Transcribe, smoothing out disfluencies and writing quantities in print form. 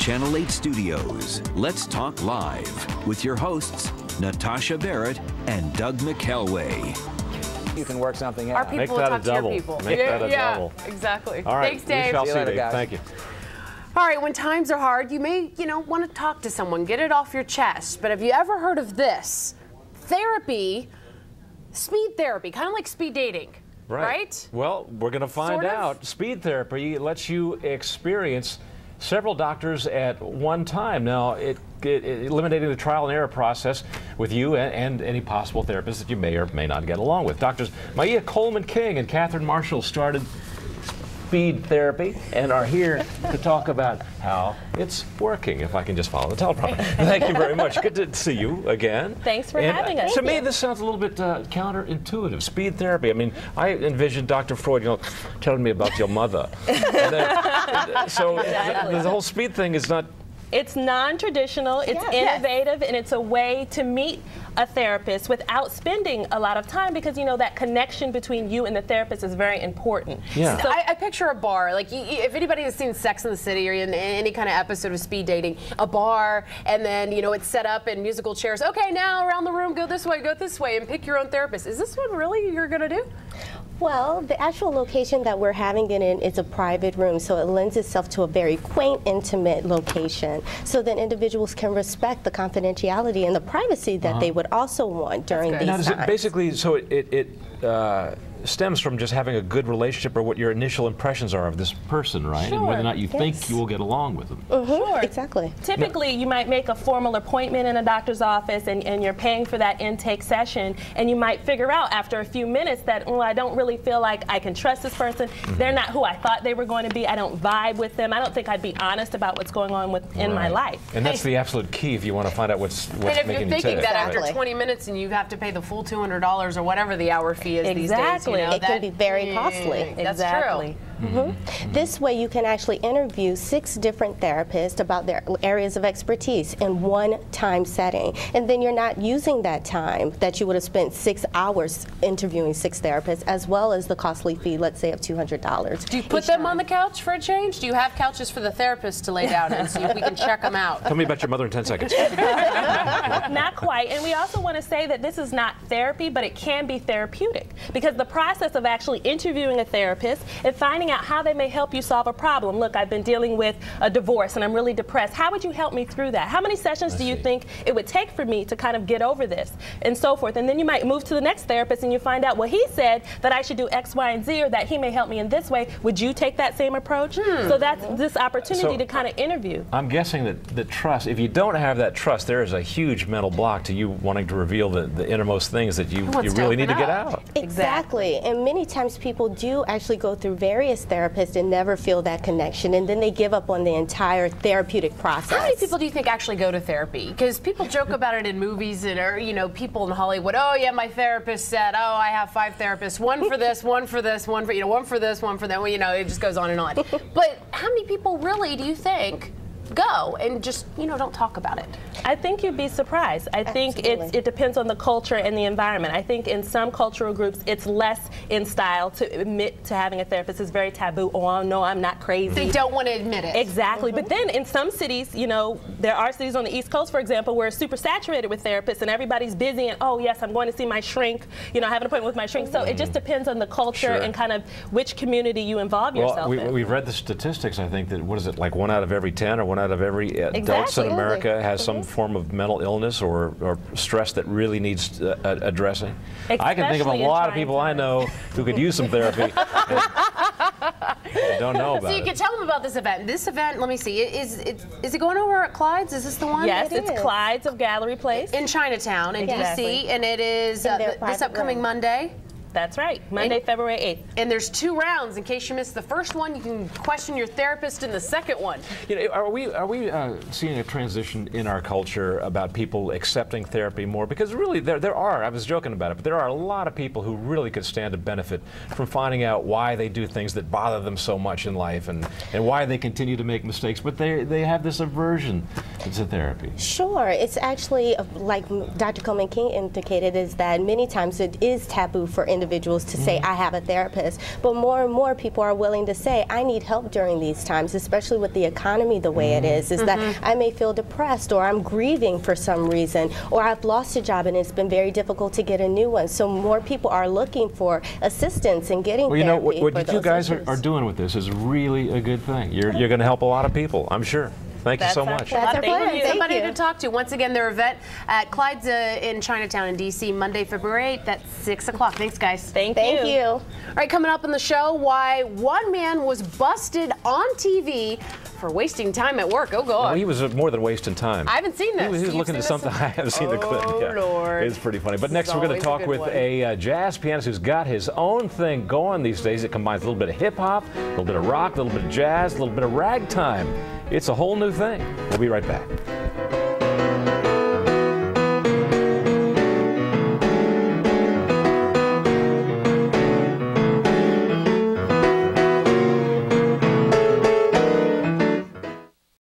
Channel 8 Studios, Let's Talk Live with your hosts, Natasha Barrett and Doug McElway. You can work something out. Our people will talk to your people. Make that a double. Exactly. All right. Thanks, Dave. We shall See you see, later, Dave. guys. Thank you. All right, when times are hard, you may, want to talk to someone, get it off your chest. But have you ever heard of this? Therapy, speed therapy, kind of like speed dating, right? Well, we're going to find Sort of. out. Speed therapy lets you experience several doctors at one time. Now, it eliminating the trial and error process with you and any possible therapist that you may or may not get along with. Doctors Maia Coleman-King and Catherine Marshall started speed therapy and are here to talk about how it's working, if I can just follow the teleprompter. Thank you very much. Good to see you again. Thanks for having us. To me, this sounds a little bit counterintuitive. Speed therapy. I mean, I envisioned Dr. Freud, telling me about your mother. And then, so Exactly. the whole speed thing is not. It's non-traditional, it's innovative, and it's a way to meet a therapist without spending a lot of time because, that connection between you and the therapist is very important. Yeah. So I picture a bar, like if anybody has seen Sex and the City or in any kind of episode of speed dating, a bar, and then, it's set up in musical chairs. Okay, now around the room, go this way, and pick your own therapist. Is this what really you're going to do? Well, the actual location that we're having it in is a private room, so it lends itself to a very quaint, intimate location. So then individuals can respect the confidentiality and the privacy that they would also want during these Now, times. does it basically, so it stems from just having a good relationship or what your initial impressions are of this person, right? And whether or not you think you will get along with them. Sure. Exactly. Typically, you might make a formal appointment in a doctor's office and you're paying for that intake session, and you might figure out after a few minutes that, I don't really feel like I can trust this person. They're not who I thought they were going to be. I don't vibe with them. I don't think I'd be honest about what's going on in my life. And that's the absolute key if you want to find out what's And if making you're you thinking tick. that after Exactly. 20 minutes and you have to pay the full $200 or whatever the hour fee is these days, Exactly. It can be very costly. That's Exactly. true. This way you can actually interview 6 different therapists about their areas of expertise in one time setting. And then you're not using that time that you would have spent 6 hours interviewing 6 therapists, as well as the costly fee, let's say, of $200. Do you put them on the couch for a change? Do you have couches for the therapist to lay down in so we can check them out? Tell me about your mother in 10 seconds. Not quite. And we also want to say that this is not therapy, but it can be therapeutic. Because the process of actually interviewing a therapist and finding out how they may help you solve a problem. Look, I've been dealing with a divorce and I'm really depressed. How would you help me through that? How many sessions do you think it would take for me to kind of get over this? And so forth. And then you might move to the next therapist and you find out, well, he said that I should do X, Y, and Z, or that he may help me in this way. Would you take that same approach? So that's this opportunity to kind of interview. I'm guessing that the trust, if you don't have that trust, there is a huge mental block to you wanting to reveal the innermost things that you really need to get out. Exactly. And many times people do actually go through various therapists and never feel that connection, and then they give up on the entire therapeutic process. How many people do you think actually go to therapy? Because people joke about it in movies and, or, people in Hollywood, oh yeah, my therapist said, oh, I have 5 therapists, one for this, one for this, one for, one for this, one for that, well, it just goes on and on. But how many people really do you think go and just, don't talk about it? I think you'd be surprised. I think it depends on the culture and the environment. I think in some cultural groups, it's less in style to admit to having a therapist. It's very taboo. Oh, no, I'm not crazy. They don't want to admit it. Exactly. But then in some cities, there are cities on the East Coast, for example, where it's super saturated with therapists and everybody's busy and, oh, yes, I'm going to see my shrink. I have an appointment with my shrink. So it just depends on the culture and kind of which community you involve yourself in. We've read the statistics, I think, that, what is it, like 1 out of every 10 or 1 out of every adults in America has some form of mental illness or stress that really needs addressing. I can think of a lot of people I know who could use some therapy. I don't know about So you can tell them about this event. This event, let me see, is it going over at Clyde's? Is this the one? Yes, it's Clyde's of Gallery Place. In Chinatown, in D.C., and it is this upcoming Monday. That's right, Monday, February 8th. And there's 2 rounds. In case you missed the first one, you can question your therapist in the second one. Are we seeing a transition in our culture about people accepting therapy more? Because really, there are, I was joking about it, but there are a lot of people who really could stand to benefit from finding out why they do things that bother them so much in life and why they continue to make mistakes, but they have this aversion to therapy. Sure. It's actually, like Dr. Coleman-King indicated, is that many times it is taboo for individuals individuals to say, I have a therapist. But more and more people are willing to say, I need help during these times, especially with the economy the way it is that I may feel depressed, or I'm grieving for some reason, or I've lost a job and it's been very difficult to get a new one. So more people are looking for assistance in getting well, you know, therapy. what you guys are doing with this is really a good thing. You're going to help a lot of people, I'm sure. Thank you so much. That's our plan. Thank Somebody you. to talk to. Once again, their event at Clyde's in Chinatown in D.C. Monday, February 8th at 6 o'clock. Thanks, guys. Thank you. All right, coming up on the show, why one man was busted on TV for wasting time at work. Oh, God. Well, he was more than wasting time. I haven't seen this. He was looking at something. I haven't seen the clip. Oh, Lord. It's pretty funny. But next, we're going to talk with a jazz pianist who's got his own thing going these days. It combines a little bit of hip-hop, a little bit of rock, a little bit of jazz, a little bit of ragtime. It's a whole new thing. We'll be right back.